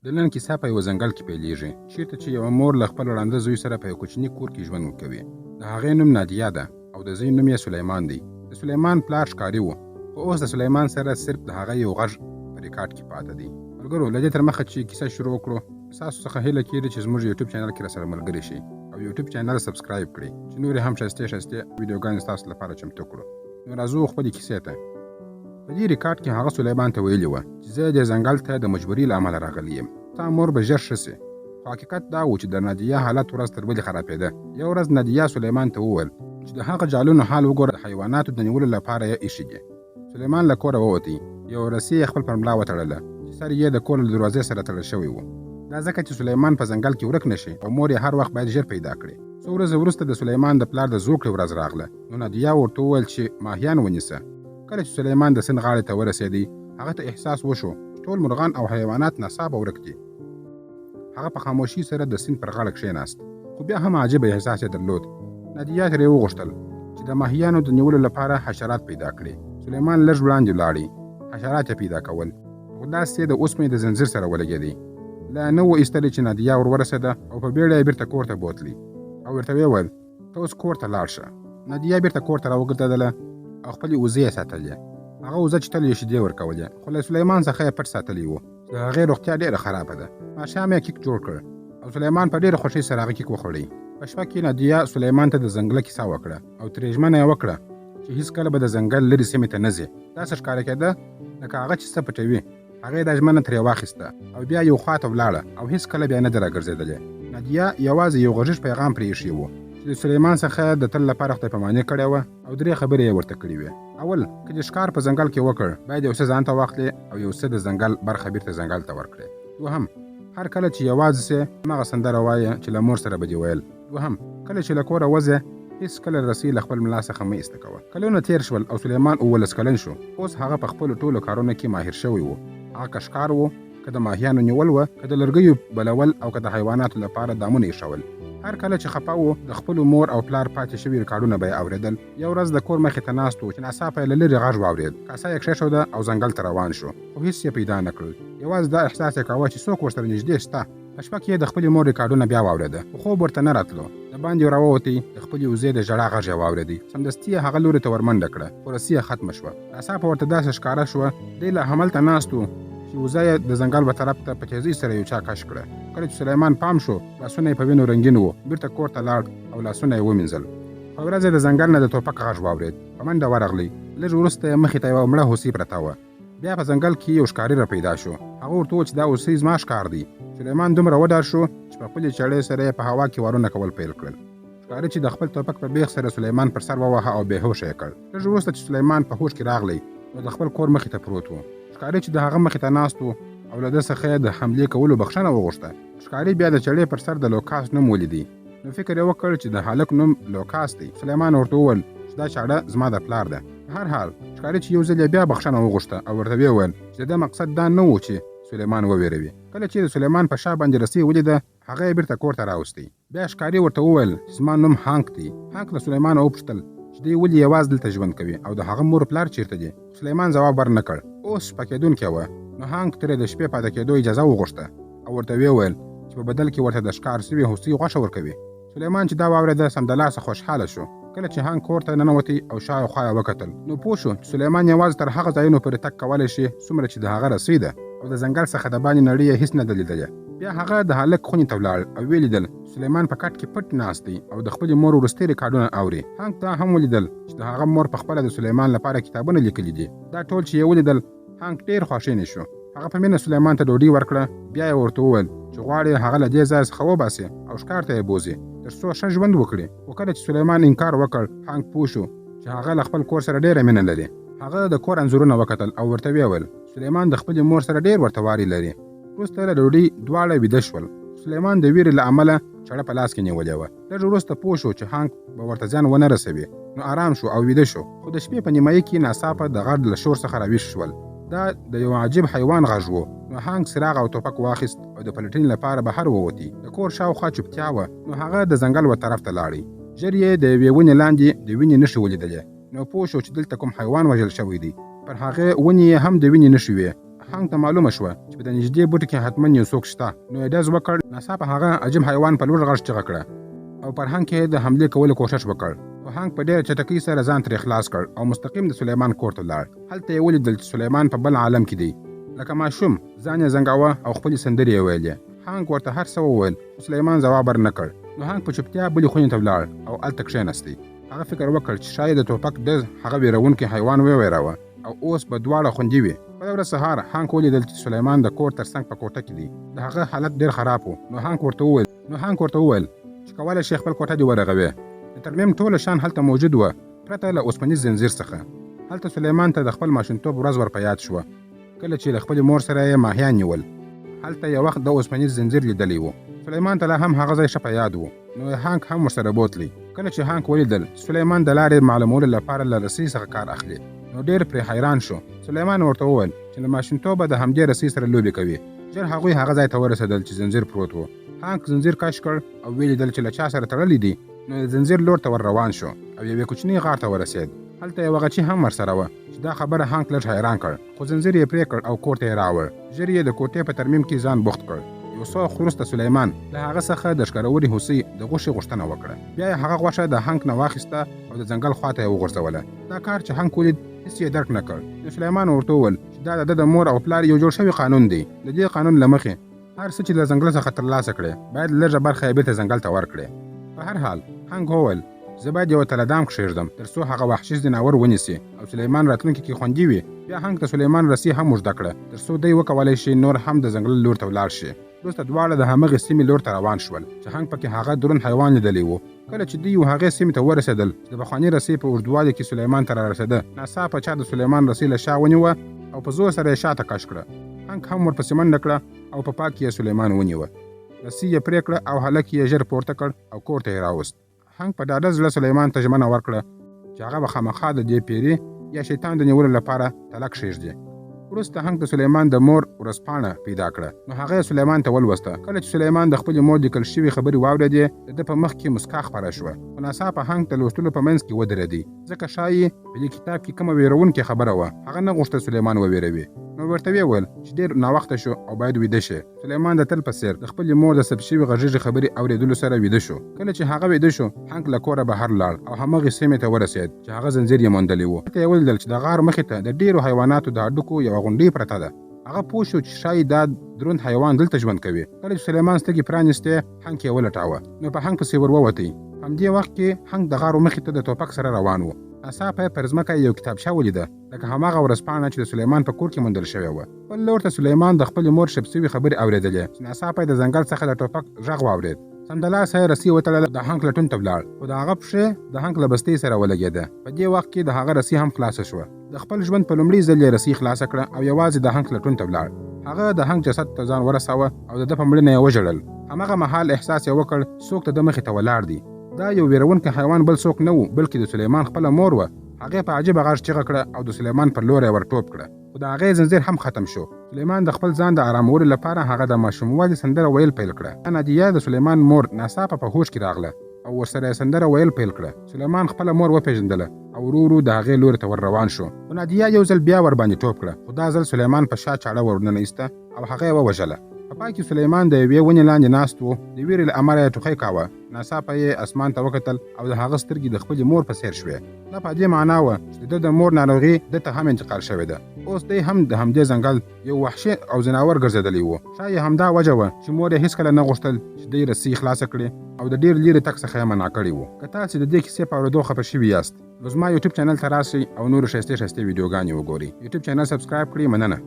د نن کیسه په یو ځنګل کې پیلېږي چیرته چې یوه مور له خپل ړانده زوی سره په یو کوچني کور کې ژوند کوي. د هغې نوم نادیه ده او د زوی نوم یې سلیمان دی. د سلیمان پلار ښکاري و، خو اوس د سلیمان سره صرف د هغه یو غږ په ریکارډ کې پاته دی. ملګرو، له دې تر مخه چې کیسه شروع کړو، ستاسو څخه هیله کېږي چې زموږ یوټیوب چینل کې راسره ملګري شئ او یوټیوب چینل سبسکرایب کړئ چې نورې هم ښایسته ویډیوګانې ستاسو لپاره چمتو کړو. نو راځو خپلې کیسې ته. په دې ریکارډ کې هغه سلیمان ته ویلي وه چې زه دې ځنګل ته د مجبوري له امله راغلی یم. ستا مور به ژر ښه سي. خو حقیقت دا و چې د نادیه حالت ورځ تر بلې خرابېده. یو ورځ نادیه سلیمان ته وویل چې د هغه جالونو حال وګوره، د حیواناتو د نیولو لپاره یې ایښي دي. سلیمان له کوره ووتی. یو رسۍ یې خپل پر ملا وتړله چې سر یې د کور له دروازې سره تړل شوی و. دا ځکه چې سلیمان په ځنګل کې ورک نشي او مور یې هر وخت باید ژر پیدا کړي. څو ورځې وروسته د سلیمان د پلار د زوکړې ورځ راغله. نو نادیه ورته وویل چې ماهیان ونیسه. کله چې سلیمان د سیند غاړې ته ورسېدی، هغه ته احساس وشو چې ټول مرغان او حیوانات ناڅاپه ورک دي. هغه په خاموشي سره د سیند پر غاړه کښېناست، خو بیا هم عجیبه احساس یې درلود. نادیه ترې وغوښتل چې د ماهیانو د نیولو لپاره حشرات پیدا کړي. سلیمان لږ وړاندې لاړی. حشرات یې پیدا کول، خو داسې د اوسپنې د زنځیر سره ولګېدی. لا نه و ایستلی چې نادیه ور ورسېده او په بیړه یې بیرته کور ته بوتلی او ورته ویې ویل ته اوس کور ته لاړ شه. نادیه بیرته کور ته راوګرځېدله او خپلې وزې یې ساتلې. هغه وزه چې تل یې شیدې ورکولې، خو له سلیمان څخه یې پټ ساتلی و. د هغې روغتیا ډېره خرابه ده. ماښام یې کیک جوړ کړ او سلیمان په ډېره خوښۍ سره هغه کیک وخوړی. په شپه کې نادیه سلیمان ته د ځنګله کیسه وکړه او ترې ژمنه یې وکړه چې هیڅکله به د ځنګل لرې سیمې ته نه ځي. داسې ښکاره کېده لکه هغه چې څه پټوي. هغې دا ژمنه ترې واخیسته او بیا یو خواته ولاړه او هیڅکله بیا نه ده راګرځېدلې. نادیه یوازې یو غږیز پیغام پرې ایښی و چې د سلیمان څخه د تل لپاره خدای پاماني کړې وه او 3 خبرې یې ورته کړې وې. اول، که دې ښکار په ځنګل کې وکړ، باید یو څه ځان ته واخلې او یو څه د ځنګل برخه بیرته ځنګل ته ورکړې. دوهم، هر کله چې یوازې سې هماغه سندره وایه چې له مور سره به دې ویل. دوهم، کله چې له کوره وځې هیڅکله رسۍ له خپل ملا څخه مه ایسته کوه. کلونه تېر شول او سلیمان 19 کلن شو. اوس هغه په خپلو ټولو کارونو کې ماهر شوی و. هغه که ښکار و، که د ماهیانو نیول و، که د لرګیو بلول او که د حیواناتو لپاره دامونه ایښول. هر کله چې خفه و، د خپلو مور او پلار پاتې شوي ریکارډونه به یې اورېدل. یو ورځ د کور مخې ته ناست و چې ناڅاپه یې له لرې غږ واورېد. کاسه یې کښېښوده او ځنګل ته روان شو، خو هېڅ یې پیدا نه کړل. یوازې دا احساس یې کاوه چې څوک ورسره نږدې شته. په شپه کې یې د خپلې مور ریکارډونه بیا واورېده، خو خوب ورته نه راتلو. د باندې راووتی، د خپلې وزې د ژړا غږ یې واورېدی. سمدستي یې هغه لوري ته ورمنډه کړه، خو رسۍ یې ختمه شوه. ناڅاپه ورته داسې ښکاره شوه دی لا هملته ناست و چې وزه یې د ځنګل په طرف ته په تیزۍ سره یو چا کش کړه. کله چې سلیمان پام شو، لاسونه یې په وینو رنګین وو. بیرته کور ته لاړ او لاسونه یې ومینځل. په ورځ یې د ځنګل نه د ټوپک غږ واورېد. په منډه ورغلی. لږ وروسته یې مخې ته یوه مړه هوسۍ پرته وه. بیا په ځنګل کې یو ښکاري را پیدا شو. هغه ورته وویل چې دا هوسۍ زما ښکار دی. سلیمان دومره وډار شو چې په خپلې چړې سره یې په هوا کې وارونه کول پیل کړل. ښکاري چې د خپل ټوپک په بیخ سره سلیمان پر سر وواهه او بېهوشه یې کړ. لږ وروسته چې سلیمان په هوش کې راغلی، نو د خپل کور مخې ته پروت و. ښکاري چې د هغه مخې ته ناست و او له ده څخه یې د حملې کولو بخښنه وغوښته. ښکاري بیا د چړې پر سر د لوکاس نوم ولیدی. نو فکر یې وکړ چې د هلک نوم لوکاس دی. سلیمان ورته وویل چې دا چاړه زما د پلار ده. په هر حال ښکاري چې یو ځل یې بیا بخښنه وغوښته او ورته ویې ویل چې د ده مقصد دا نه و چې سلیمان وویروي. کله چې د سلیمان په شا باندې رسۍ ولیده، هغه یې بیرته کور ته راوستی. بیا ښکاري ورته وویل چې زما نوم هانک دی. هانک له سلیمان وپوښتل چې دی ولې یوازې دلته ژوند کوي او د هغه مور پلار چیرته دي. سلیمان ځواب ورنه کړ. اوس شپه کېدونکې وه، نو هانک ترې د شپې پاتې کېدو اجازه وغوښته او ورته ویې ویل چې په بدل کې ورته د ښکار سوي هوسۍ غوښه ورکوي. سلیمان چې دا واورېده سمدلاسه خوشحاله شو. کله چې هانک کور ته ننوتی او شاوخوا یې وکتل، نو پوه شو چې سلیمان یوازې تر هغه ځایونو پورې تګ کولی شي څومره چې د هغه رسۍ ده او د ځنګل څخه د باندې نړۍ یې هېڅ نه ده لیدلې. بیا هغه د هلک خونې ته ولاړ او ویې لیدل سلیمان په کټ کې پټ ناست دی او د خپلې مور وروستي ریکارډونه اوري. هانک ته هم ولیدل چې د هغه مور پخپله د سلیمان لپاره کتابونه لیکلي دي. دا ټول چې یې ولیدل، هانک ډېر خواشینی شو. هغه په مینه سلیمان ته ډوډۍ ورکړه. بیا یې ورته وویل چې غواړي هغه له دې ځای څخه وباسي او ښکار ته یې بوځي تر څو ښه ژوند وکړي. خو کله چې سلیمان انکار وکړ، هانک پوه شو چې هغه له خپل کور سره ډېره مینه لري. هغه د کور انځورونه وکتل او ورته ویې ویل سلیمان د خپلې مور سره ډېر ورته واري لري. وروسته له ډوډۍ دواړه ویده شول. سلیمان د ویرې له امله چړه په لاس کې نیولې وه. لږ وروسته پوه شو چې هانک به ورته زیان ونه رسوي، نو آرام شو او ویده شو. خو د شپې په نیمایي کې ناڅاپه د غږ له شور څخه راویښ شول. دا د یو عجیب حیوان غږ و. نو هانک څراغ او ټوپک واخیست او د پلټنې لپاره بهر ووتی. د کور شاوخوا چوپتیا وه، نو هغه د ځنګل و طرف ته لاړی. ژر یې د یوې ونې لاندې د وینې نښې ولیدلې. نو پوه شو چې دلته کوم حیوان وژل شوی دی. پر هغې ونې هم د وینې نښې وې. هانګ ته معلومه شوه چې په د نږدې بوټي کې حتما یو څوک شته. نو یې ډز وکړ. ناڅاپه هغه عجیب حیوان په لوړ غږ چیغه کړه او فرهنګ کې د حملې کولو کوشش وکړ. خو هانګ په ډېره چټکۍ سره ځان ترې خلاص کړ او مستقیم د سلیمان کور ته لاړ. هلته یې ولیدل چې سلیمان په بل عالم کې دی. لکه ماشوم ځان یې زنګاوه او خپلې سندرې یې ویلې. هانګ ورته هر څه وویل خو سلیمان ځواب ورنه کړ. نو هانګ په چوپتیا بلې خونې ته ولاړ او هلته کښېنستی. هغه فکر وکړ چې شاید د ټوپک ډز هغه ویرونکی حیوان وویراوه او اوس به دواړه خوندي وي. بله ورځ سهار هانګ ولیدل چې سلیمان د کور تر څنګ په کوټه کې دی. د هغه حالت ډېر خراب و. نو هانګ ورته وویل چې کولی شي خپل کوټه دې ورغوې. د ترمیم ټوله شیان هلته موجود وه پرته له اوسپنیز زنځیر څخه. هلته سلیمان ته د خپل ماشومتوب ورځ ور په یاد شوه کله چې له خپلې مور سره یې ماهیان نیول. هلته یو وخت د اوسپنیز زنځیر لیدلی و. سلیمان ته لا هم هغه ځای ښه په یاد و. نو هانګ هم ورسره بوتلی. کله چې هانګ ولیدل سلیمان د لارې معلومولو لپاره له رسۍ څخه کار اخلي نو ډېر پرې حیران شو. سلیمان ورته وویل چې له ماشومتوبه د همدې رسۍ سره لوبې کوي. ژر هغوی هغه ځای ته ورسېدل چې زنځیر پروت و. هانګ زنځیر کش کړ او ولیدل چې له چا سره تړلی دی. نو د زنځیر لور ته ور روان شو او یوې کوچنۍ غار ته ورسېد. هلته یوه غچي هم ورسره وه چې دا خبره هانګ لږ حیران کړ. خو زنځیر یې پرې کړ او کور ته یې راوړ. ژر یې د کوټې په ترمیم کې ځان بوخت کړ. یو څه وخت وروسته سلیمان له هغه څخه د ښکرورې هوسۍ د غوښې غوښتنه وکړه. بیا یې هغه غوښه د هانګ نه واخیسته او د ځنګل خواته یې وغورځوله. دا کار چې هانګ ولید هېڅ یې درک نه کړ. نو سلیمان ورته وویل چې دا د مور او پلار یو جوړ شوی قانون دی. د دې قانون له مخې هر څه چې له ځنګل څخه ترلاسه کړې باید لږه برخه یې بېرته ځنګل ته ورکړې. په هر حال هانګ وویل زه باید یوه تله دام کښېږدم تر څو هغه وحشي ځناور ونیسي او سلیمان راتلونکي کې خوندي وي. بیا هانګ ته سلیمان رسۍ هم اوږده کړه تر څو دی وکولی شي نور هم د ځنګل لور ته ولاړ شي. وروسته دواړه د همغې سیمې لور ته روان شول چې هانګ پکې هغه دروند حیوان لیدلی و. کله چې دوی هغې سیمې ته ورسېدل چې د پخواني رسۍ په اوږدوالي کې سلیمان ته رارسېده ناڅاپه چا د سلیمان رسۍ له شا ونیوه او په زور سره یې شاته کش کړه. هانګ هم ورپسې منډه کړه او په پاک کې یې سلیمان ونیوه. رسۍ یې پرې کړه او هلک یې ژر پورته کړ او کور ته یې راوست. هانګ په ډاډه زړه سلیمان ته ژمنه ورکړه چې هغه به خامخا د دې پیري یا شیطان د نیولو لپاره تله کښېږدي. وروسته هانګ د سلیمان د مور ورځپاڼه پیدا کړه. نو هغه یې سلیمان ته ولوسته. کله چې سلیمان د خپلې مور لیکل شوې خبرې واورېدې د ده په مخ کې مسکا خپره شوه. خو ناڅاپه هانګ د لوستلو په منځ کې ودرېدی ځکه ښایي په دې کتاب کې کومه ویرونکې خبره وه. هغه نه غوښتل سلیمان وویروي. نو ورته ویې ویل چې ډېر ناوخته شو او باید ویده شي. سلیمان د تل په څېر د خپلې مور د ثبت شوې غږیږي خبرې اورېدلو سره ویده شو. کله چې هغه ویده شو هانګ له کوره بهر لاړ او همغې سیمې ته ورسېد چې هغه زنځیر یې موندلی و. هلته یې ولیدل چې د غار مخې ته د ډېرو حیواناتو د هډوکو یوه غونډۍ پرته ده. هغه پوه شو چې ښایي دا دروند حیوان دلته ژوند کوي. کله چې سلیمان سترګې پرانیستې هانګ یې ولټاوه. نو په هانګ پسې ور ووتی. په همدې وخت کې هانګ د غارو مخې ته د ټوپک سره روان و. ناڅاپه یې پر ځمکه یو کتابچه ولیده لکه هماغه ورځپاڼه چې د سلیمان په کور کې موندل شوې وه. بل لور ته سلیمان د خپلې مور شپ سوي خبرې اورېدلې چې ناڅاپه یې د ځنګل څخه د ټوپک غږ واورېد. سمدلاسه یې رسۍ وتړله د هانګ لټون ته ولاړ. خو د هغه پښې د هانګ له بستۍ سره ولګېده. په دې وخت کې د هغه رسۍ هم خلاصه شوه. د خپل ژوند په لومړي ځل یې رسۍ خلاصه کړه او یوازې د هانګ لټون ته ولاړ. هغه د هانګ جسد ته ځان ورساوه او د ده په مړینه یې وژړل. هماغه مهال احساس یې وکړ څوک د ده مخې ته ولاړ دی. دا یو ویرونکی حیوان بل څوک نه و بلکې د سلیمان خپله مور وه. هغې په عجیبه غږ چیغه کړه او د سلیمان پر لور یې ور ټوپ کړه. خو د هغې زنځیر هم ختم شو. سلیمان د خپل ځان د آرامولو لپاره هغه د ماشوموالي سندره ویل پیل کړه. نادیه د سلیمان مور ناڅاپه په هوش کې راغله او ورسره یې سندره ویل پیل کړه. سلیمان خپله مور وپېژندله او ورو ورو د هغې لوري ته ور روان شو. خو نادیه یو ځل بیا ورباندې ټوپ کړه. خو دا ځل سلیمان په شا چاړه ورننه ایسته او هغه یې ووژله. په پای کې سلیمان د یوې ونې لاندې ناست و. د ویرې له امله یې ټوخی کاوه. ناڅاپه یې اسمان ته وکتل او د هغه سترګې د خپلې مور په څېر شوې. دا په دې معنا وه چې د ده د مور ناروغي ده ته هم انتقال شوې ده. اوس دی هم د همدې ځنګل یو وحشي او ځناور ګرځېدلی و. ښایي همدا وجه وه چې مور یې هېڅکله نه غوښتل چې دی رسۍ خلاصه کړي او د ډېر لرې تګ څخه یې منع کړې وه. که تاسې د دې کیسې په اورېدو خفه شوي یاست نو زما یوټیوب چینل ته راسئ او نورې ښایستې ویډیوګانې وګورئ. یوټیوب چینل سبسکرایب کړئ. مننه.